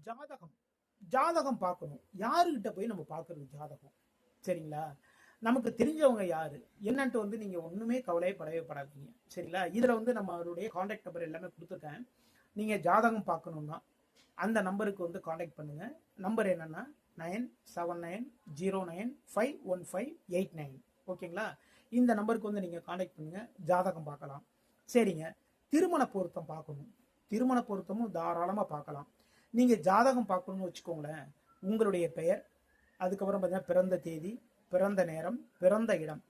ஜாதகம் ஜாதகம் பார்க்கணும். யாருக்கிட்ட போய் நம்ம பார்க்கறது ஜாதகம்? சரிங்களா? நமக்கு தெரிஞ்சவங்க யாரு என்னன்ட்டு வந்து நீங்க ஒண்ணுமே கவலையே படாதீங்க. சரிங்களா? இதுல வந்து நம்ம அவருடைய கான்டாக்ட் நம்பர் எல்லாமே கொடுத்துருக்கேன். நீங்க ஜாதகம் பார்க்கணும்னா அந்த நம்பருக்கு வந்து கான்டாக்ட் பண்ணுங்க. நம்பர் என்னன்னா 9790951589. ஓகேங்களா? இந்த நம்பருக்கு வந்து நீங்க கான்டாக்ட் பண்ணுங்க, ஜாதகம் பார்க்கலாம். சரிங்க. திருமண பொருத்தம் பார்க்கணும். திருமண பொருத்தமும் தாராளமா பார்க்கலாம். நீங்க ஜாதகம் பார்க்கணும்னு வச்சுக்கோங்களேன், உங்களுடைய பெயர், அதுக்கப்புறம் பார்த்தீங்கன்னா பிறந்த தேதி, பிறந்த நேரம், பிறந்த இடம்,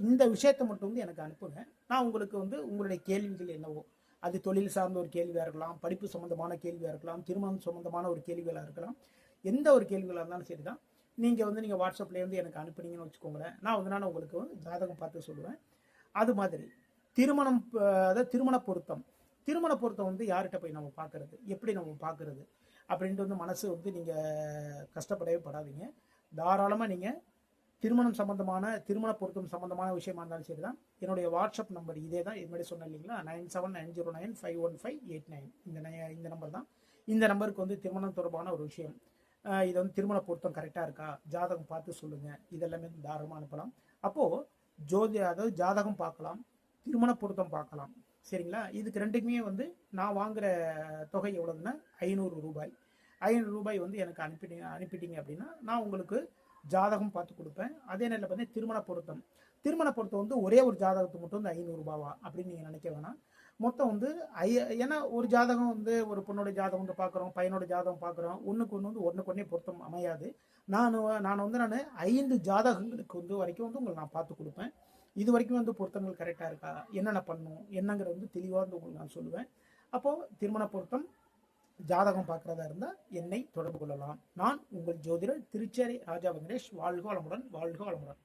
இந்த விஷயத்தை மட்டும் வந்து எனக்கு அனுப்புங்க. நான் உங்களுக்கு வந்து உங்களுடைய கேள்விகள் என்னவோ, அது தொழில் சார்ந்த ஒரு கேள்வியாக இருக்கலாம், படிப்பு சம்மந்தமான கேள்வியாக இருக்கலாம், திருமணம் சம்மந்தமான ஒரு கேள்விகளாக இருக்கலாம், எந்த ஒரு கேள்விகளாக இருந்தாலும் சரி தான். நீங்கள் வாட்ஸ்அப்லேயே வந்து எனக்கு அனுப்புனீங்கன்னு வச்சுக்கோங்களேன், நான் உங்களுக்கு வந்து ஜாதகம் பார்த்து சொல்லுவேன். அது மாதிரி திருமணம், அதாவது திருமண பொருத்தம் வந்து யார்கிட்ட போய் நம்ம பார்க்கறது, எப்படி நம்ம பார்க்கறது அப்படின்ட்டு வந்து மனசு வந்து நீங்கள் கஷ்டப்படவே படாதீங்க. தாராளமாக நீங்கள் திருமண பொருத்தம் சம்பந்தமான விஷயமா இருந்தாலும் சரி தான். என்னுடைய வாட்ஸ்அப் நம்பர் இதே தான், இது மாதிரி சொன்னேன் இல்லைங்களா, 9790951589. இந்த நம்பர் தான். இந்த நம்பருக்கு வந்து திருமணம் தொடர்பான ஒரு விஷயம், இது வந்து திருமண பொருத்தம் கரெக்டாக இருக்கா, ஜாதகம் பார்த்து சொல்லுங்கள், இதெல்லாமே தாராளமாக அனுப்பலாம். அப்போது அதாவது ஜாதகம் பார்க்கலாம், திருமண பொருத்தம் பார்க்கலாம். சரிங்களா? இதுக்கு ரெண்டுக்குமே வந்து நான் வாங்குற தொகை எவ்வளவுன்னா 500 ரூபாய். 500 ரூபாய் வந்து எனக்கு அனுப்பிட்டீங்க அப்படின்னா நான் உங்களுக்கு ஜாதகம் பார்த்து கொடுப்பேன். அதே நேரத்தில் பார்த்தீங்கன்னா திருமண பொருத்தம் வந்து ஒரே ஒரு ஜாதகத்துக்கு மட்டும் வந்து 500 ரூபாவா அப்படின்னு நீங்கள் நினைக்க வேணாம். மொத்தம் வந்து ஏன்னா ஒரு ஜாதகம் வந்து ஒரு பொண்ணோட ஜாதகம் வந்து பார்க்குறோம், பையனோட ஜாதகம் பார்க்குறோம், ஒன்றுக்கு ஒன்றே பொருத்தம் அமையாது. நான் 5 ஜாதகங்களுக்கு வந்து வரைக்கும் வந்து உங்களுக்கு நான் பார்த்து கொடுப்பேன். இது வரைக்கும் வந்து பொருத்தங்கள் கரெக்டாக இருக்கா, என்னென்ன பண்ணும் என்னங்கிறது வந்து தெளிவாக வந்து உங்களுக்கு நான் சொல்லுவேன். அப்போது திருமண பொருத்தம் ஜாதகம் பார்க்குறதா இருந்தால் என்னை தொடர்பு கொள்ளலாம். நான் உங்கள் ஜோதிடர் திருச்சேரி ராஜா வெங்கடேஷ். வாழ்க வளமுடன், வாழ்க வளமுடன்.